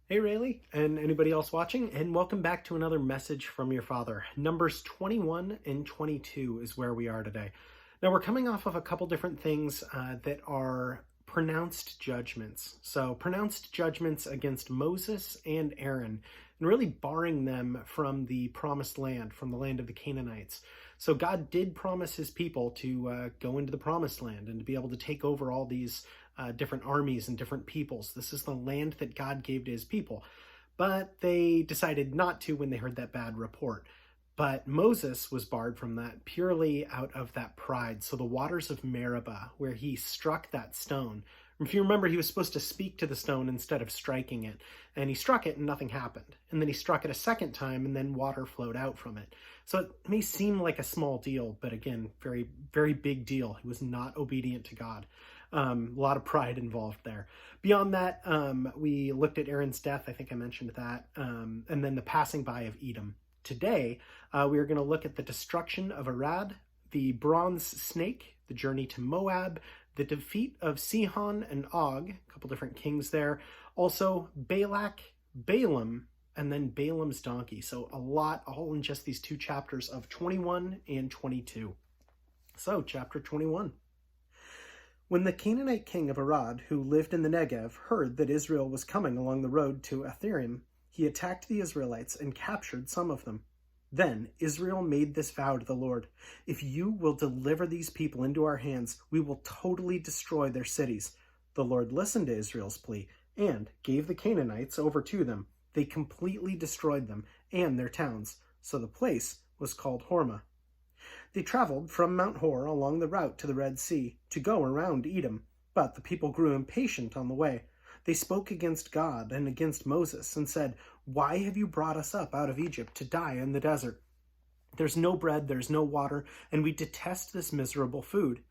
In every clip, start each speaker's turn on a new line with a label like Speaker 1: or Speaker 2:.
Speaker 1: Hey Rayleigh, and anybody else watching, and welcome back to another message from your father. Numbers 21 and 22 is where we are today. Now we're coming off of a couple different things that are pronounced judgments. So pronounced judgments against Moses and Aaron, and really barring them from the promised land, from the land of the Canaanites. So God did promise his people to go into the promised land and to be able to take over all these different armies and different peoples. This is the land that God gave to his people. But they decided not to when they heard that bad report. But Moses was barred from that purely out of that pride. So the waters of Meribah, where he struck that stone. If you remember, he was supposed to speak to the stone instead of striking it. And he struck it and nothing happened. And then he struck it a second time and then water flowed out from it. So it may seem like a small deal, but again, very, very big deal. He was not obedient to God. A lot of pride involved there. Beyond that, we looked at Aaron's death. I think I mentioned that. And then the passing by of Edom. Today, we are going to look at the destruction of Arad, the bronze snake, the journey to Moab, the defeat of Sihon and Og, a couple different kings there. Also, Balak, Balaam, and then Balaam's donkey. So a lot, all in just these two chapters of 21 and 22. So, chapter 21. When the Canaanite king of Arad, who lived in the Negev, heard that Israel was coming along the road to Atharim, he attacked the Israelites and captured some of them. Then Israel made this vow to the Lord: "If you will deliver these people into our hands, we will totally destroy their cities." The Lord listened to Israel's plea and gave the Canaanites over to them. They completely destroyed them and their towns, so the place was called Hormah. They traveled from Mount Hor along the route to the Red Sea to go around Edom, but the people grew impatient on the way. They spoke against God and against Moses and said, "Why have you brought us up out of Egypt to die in the desert? There's no bread, there's no water, and we detest this miserable food."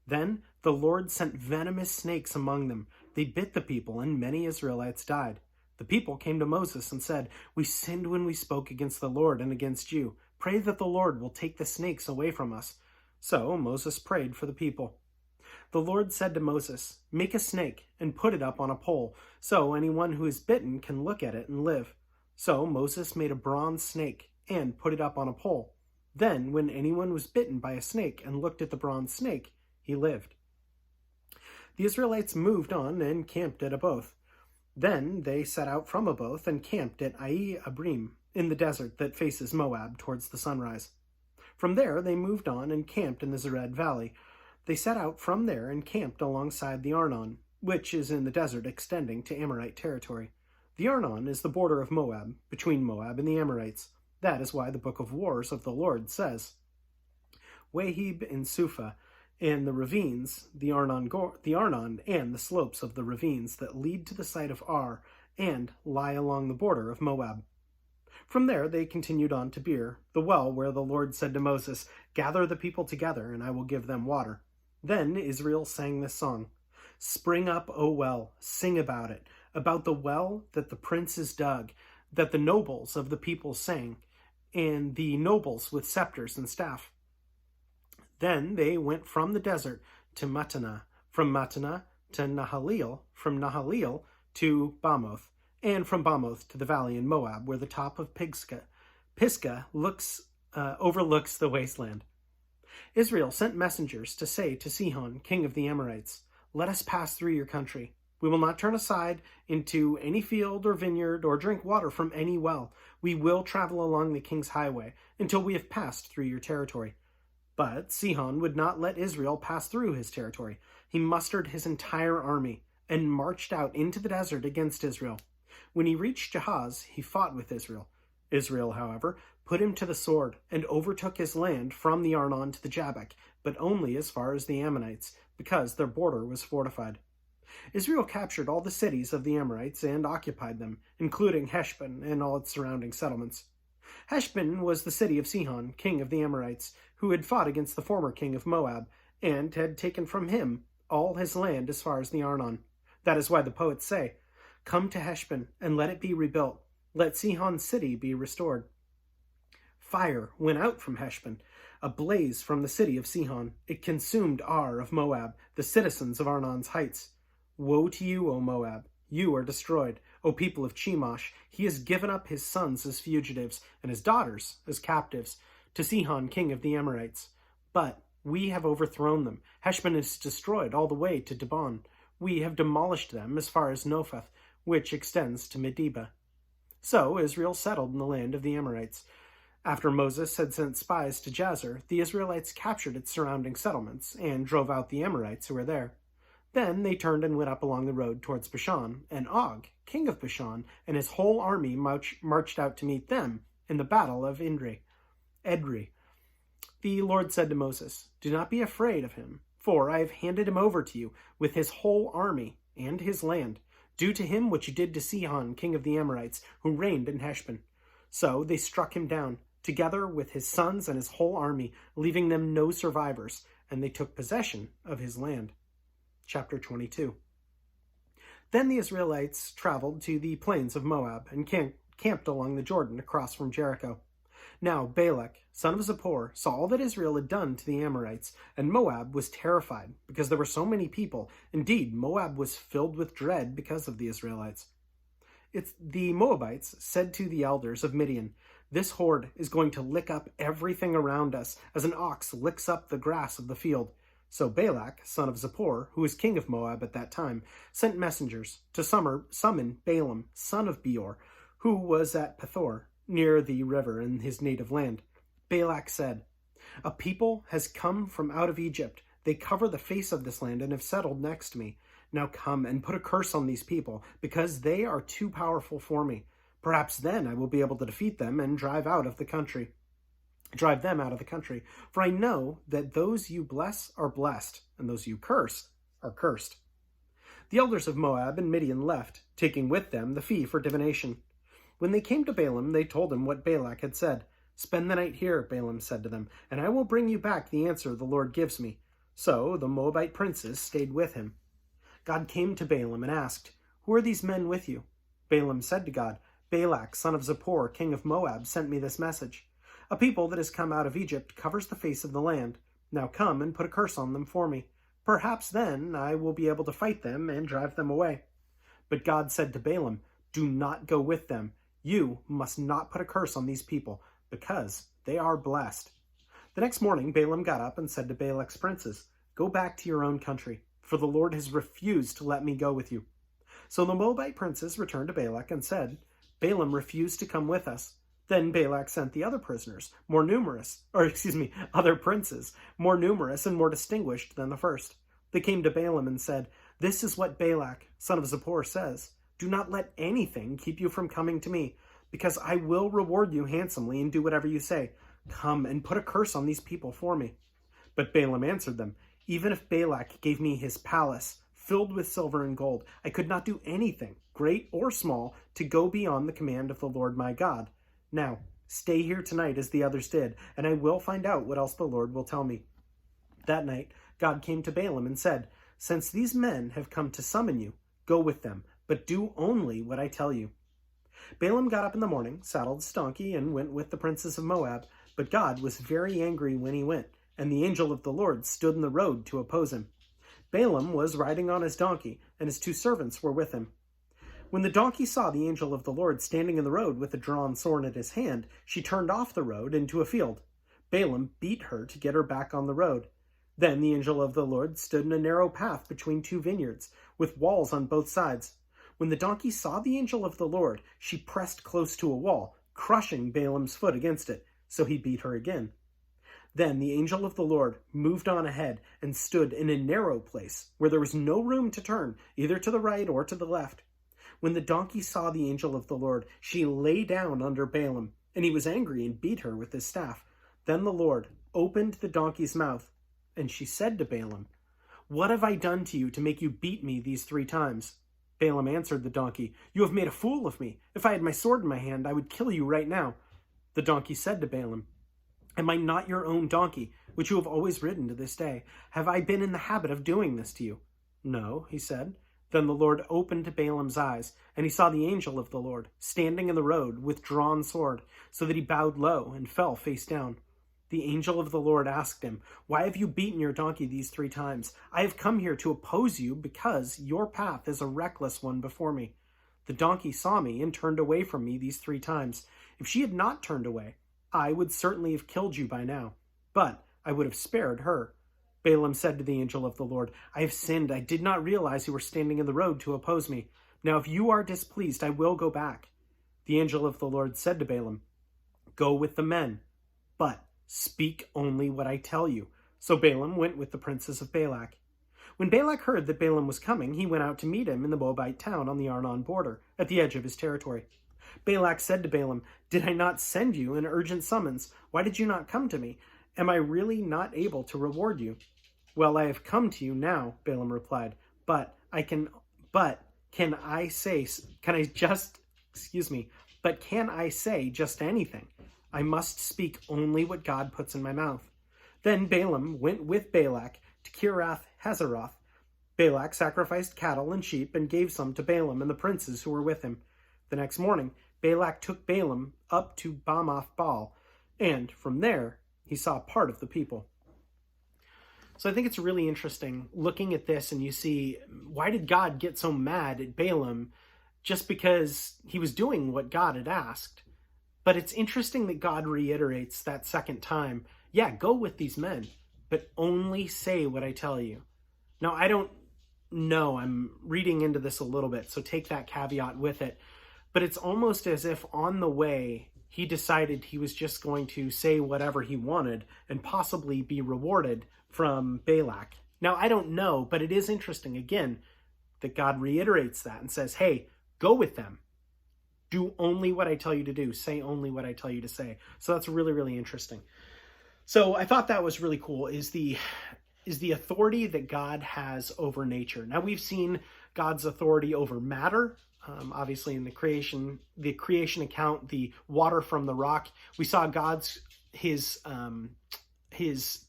Speaker 1: Then the Lord sent venomous snakes among them. They bit the people, and many Israelites died. The people came to Moses and said, "We sinned when we spoke against the Lord and against you. Pray that the Lord will take the snakes away from us." So Moses prayed for the people. The Lord said to Moses, "Make a snake and put it up on a pole, so anyone who is bitten can look at it and live." So Moses made a bronze snake and put it up on a pole. Then, when anyone was bitten by a snake and looked at the bronze snake, he lived. The Israelites moved on and camped at Oboth. Then they set out from Oboth and camped at Ai Abrim, in the desert that faces Moab towards the sunrise. From there they moved on and camped in the Zered Valley. They set out from there and camped alongside the Arnon, which is in the desert extending to Amorite territory. The Arnon is the border of Moab, between Moab and the Amorites. That is why the Book of Wars of the Lord says, "Waheb and Supha, and the ravines, the Arnon and the slopes of the ravines that lead to the site of Ar and lie along the border of Moab." From there they continued on to Beer, the well where the Lord said to Moses, "Gather the people together, and I will give them water." Then Israel sang this song: "Spring up, O well, sing about it, about the well that the princes dug, that the nobles of the people sang, and the nobles with scepters and staff." Then they went from the desert to Mattanah, from Mattanah to Nahaliel, from Nahaliel to Bamoth, and from Bamoth to the valley in Moab, where the top of Pisgah overlooks the wasteland. Israel sent messengers to say to Sihon, king of the Amorites, "Let us pass through your country. We will not turn aside into any field or vineyard or drink water from any well. We will travel along the king's highway until we have passed through your territory." But Sihon would not let Israel pass through his territory. He mustered his entire army and marched out into the desert against Israel. When he reached Jahaz, he fought with Israel. Israel, however, put him to the sword and overtook his land from the Arnon to the Jabbok, but only as far as the Ammonites, because their border was fortified. Israel captured all the cities of the Amorites and occupied them, including Heshbon and all its surrounding settlements. Heshbon was the city of Sihon, king of the Amorites, who had fought against the former king of Moab, and had taken from him all his land as far as the Arnon. That is why the poets say, "Come to Heshbon, and let it be rebuilt. Let Sihon's city be restored." Fire went out from Heshbon, a blaze from the city of Sihon. It consumed Ar of Moab, the citizens of Arnon's heights. Woe to you, O Moab! You are destroyed. O people of Chemosh, he has given up his sons as fugitives, and his daughters as captives, to Sihon, king of the Amorites. But we have overthrown them. Heshbon is destroyed all the way to Dibon. We have demolished them as far as Nophath, which extends to Medeba. So Israel settled in the land of the Amorites. After Moses had sent spies to Jazer, the Israelites captured its surrounding settlements and drove out the Amorites who were there. Then they turned and went up along the road towards Bashan, and Og, king of Bashan, and his whole army marched out to meet them in the battle of Edrei. The Lord said to Moses, "Do not be afraid of him, for I have handed him over to you with his whole army and his land. Do to him what you did to Sihon, king of the Amorites, who reigned in Heshbon." So they struck him down, together with his sons and his whole army, leaving them no survivors, and they took possession of his land. Chapter 22. Then the Israelites traveled to the plains of Moab and camped along the Jordan across from Jericho. Now Balak, son of Zippor, saw all that Israel had done to the Amorites, and Moab was terrified because there were so many people. Indeed, Moab was filled with dread because of the Israelites. The Moabites said to the elders of Midian, "This horde is going to lick up everything around us, as an ox licks up the grass of the field." So Balak, son of Zippor, who was king of Moab at that time, sent messengers to summon Balaam, son of Beor, who was at Pethor, near the river in his native land. Balak said, "A people has come from out of Egypt. They cover the face of this land and have settled next to me. Now come and put a curse on these people, because they are too powerful for me. Perhaps then I will be able to defeat them and drive them out of the country. For I know that those you bless are blessed, and those you curse are cursed." The elders of Moab and Midian left, taking with them the fee for divination. When they came to Balaam, they told him what Balak had said. "Spend the night here," Balaam said to them, "and I will bring you back the answer the Lord gives me." So the Moabite princes stayed with him. God came to Balaam and asked, "Who are these men with you?" Balaam said to God, "Balak, son of Zippor, king of Moab, sent me this message. A people that has come out of Egypt covers the face of the land. Now come and put a curse on them for me. Perhaps then I will be able to fight them and drive them away." But God said to Balaam, "Do not go with them. You must not put a curse on these people, because they are blessed." The next morning Balaam got up and said to Balak's princes, "Go back to your own country, for the Lord has refused to let me go with you." So the Moabite princes returned to Balak and said, "Balaam refused to come with us." Then Balak sent the other princes, more numerous and more distinguished than the first. They came to Balaam and said, "This is what Balak, son of Zippor, says. Do not let anything keep you from coming to me, because I will reward you handsomely and do whatever you say. Come and put a curse on these people for me." But Balaam answered them, "Even if Balak gave me his palace filled with silver and gold, I could not do anything, great or small, to go beyond the command of the Lord my God. Now, stay here tonight as the others did, and I will find out what else the Lord will tell me." That night, God came to Balaam and said, "Since these men have come to summon you, go with them, but do only what I tell you." Balaam got up in the morning, saddled his donkey, and went with the princes of Moab. But God was very angry when he went, and the angel of the Lord stood in the road to oppose him. Balaam was riding on his donkey, and his 2 servants were with him. When the donkey saw the angel of the Lord standing in the road with a drawn sword in his hand, she turned off the road into a field. Balaam beat her to get her back on the road. Then the angel of the Lord stood in a narrow path between 2 vineyards, with walls on both sides. When the donkey saw the angel of the Lord, she pressed close to a wall, crushing Balaam's foot against it, so he beat her again. Then the angel of the Lord moved on ahead and stood in a narrow place where there was no room to turn, either to the right or to the left. When the donkey saw the angel of the Lord, she lay down under Balaam, and he was angry and beat her with his staff. Then the Lord opened the donkey's mouth, and she said to Balaam, "What have I done to you to make you beat me these 3 times?" Balaam answered the donkey, "You have made a fool of me. If I had my sword in my hand, I would kill you right now." The donkey said to Balaam, "Am I not your own donkey, which you have always ridden to this day? Have I been in the habit of doing this to you?" "No," he said. Then the Lord opened Balaam's eyes, and he saw the angel of the Lord standing in the road with drawn sword, so that he bowed low and fell face down. The angel of the Lord asked him, "Why have you beaten your donkey these 3 times? I have come here to oppose you because your path is a reckless one before me." The donkey saw me and turned away from me these 3 times. If she had not turned away, I would certainly have killed you by now, but I would have spared her." Balaam said to the angel of the Lord, "I have sinned. I did not realize you were standing in the road to oppose me. Now, if you are displeased, I will go back." The angel of the Lord said to Balaam, "Go with the men, but speak only what I tell you." So Balaam went with the princes of Balak. When Balak heard that Balaam was coming, he went out to meet him in the Moabite town on the Arnon border, at the edge of his territory. Balak said to Balaam, "Did I not send you an urgent summons? Why did you not come to me? Am I really not able to reward you?" "Well, I have come to you now," Balaam replied, but can I say just anything? I must speak only what God puts in my mouth." Then Balaam went with Balak to Kiriath Hazeroth. Balak sacrificed cattle and sheep and gave some to Balaam and the princes who were with him. The next morning, Balak took Balaam up to Bamoth Baal, and from there he saw part of the people. So I think it's really interesting looking at this, and you see, why did God get so mad at Balaam just because he was doing what God had asked? But it's interesting that God reiterates that second time, yeah, go with these men, but only say what I tell you. Now, I don't know, I'm reading into this a little bit, so take that caveat with it. But it's almost as if on the way, he decided he was just going to say whatever he wanted and possibly be rewarded from Balak. Now, I don't know, but it is interesting, again, that God reiterates that and says, hey, go with them. Do only what I tell you to do. Say only what I tell you to say. So that's really, really interesting. So I thought that was really cool, is the authority that God has over nature. Now, we've seen God's authority over matter. Obviously, in the creation account, the water from the rock, we saw his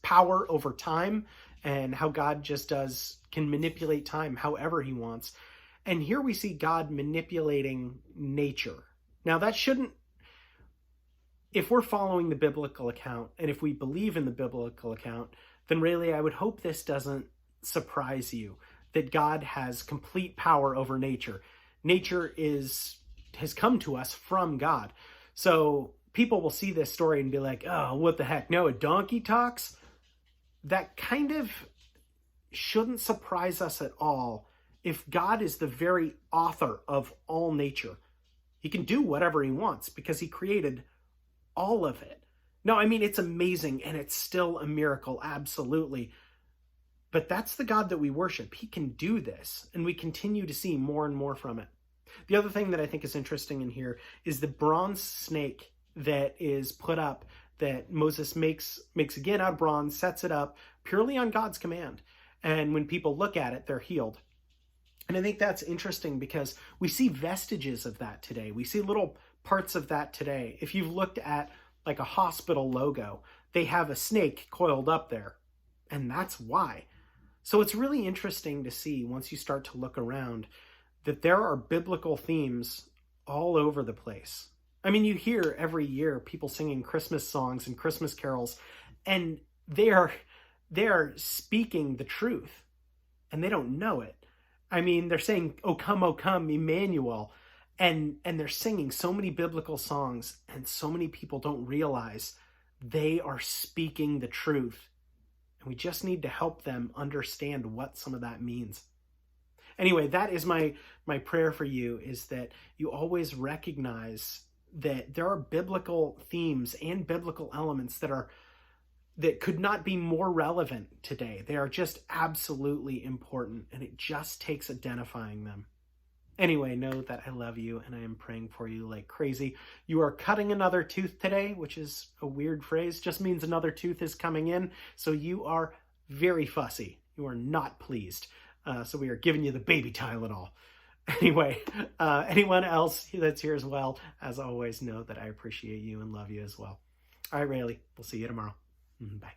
Speaker 1: power over time and how God just can manipulate time however he wants. And here we see God manipulating nature. Now, that shouldn't, if we're following the biblical account and if we believe in the biblical account, then really I would hope this doesn't surprise you, that God has complete power over nature. Nature has come to us from God. So people will see this story and be like, oh, what the heck? No, a donkey talks? That kind of shouldn't surprise us at all if God is the very author of all nature. He can do whatever he wants because he created all of it. No, I mean, it's amazing and it's still a miracle, absolutely. But that's the God that we worship. He can do this, and we continue to see more and more from it. The other thing that I think is interesting in here is the bronze snake that is put up, that Moses makes again out of bronze, sets it up purely on God's command. And when people look at it, they're healed. And I think that's interesting because we see vestiges of that today. We see little parts of that today. If you've looked at like a hospital logo, they have a snake coiled up there. And that's why. So it's really interesting to see, once you start to look around, that there are biblical themes all over the place. I mean, you hear every year people singing Christmas songs and Christmas carols, and they are speaking the truth, and they don't know it. I mean, they're saying, O come, Emmanuel, and they're singing so many biblical songs, and so many people don't realize they are speaking the truth. And we just need to help them understand what some of that means. Anyway, that is my prayer for you, is that you always recognize that there are biblical themes and biblical elements that could not be more relevant today. They are just absolutely important, and it just takes identifying them. Anyway, know that I love you and I am praying for you like crazy. You are cutting another tooth today, which is a weird phrase, just means another tooth is coming in. So you are very fussy. You are not pleased. So we are giving you the baby Tylenol. Anyway, anyone else that's here as well, as always, know that I appreciate you and love you as well. All right, Rayleigh, we'll see you tomorrow. Bye.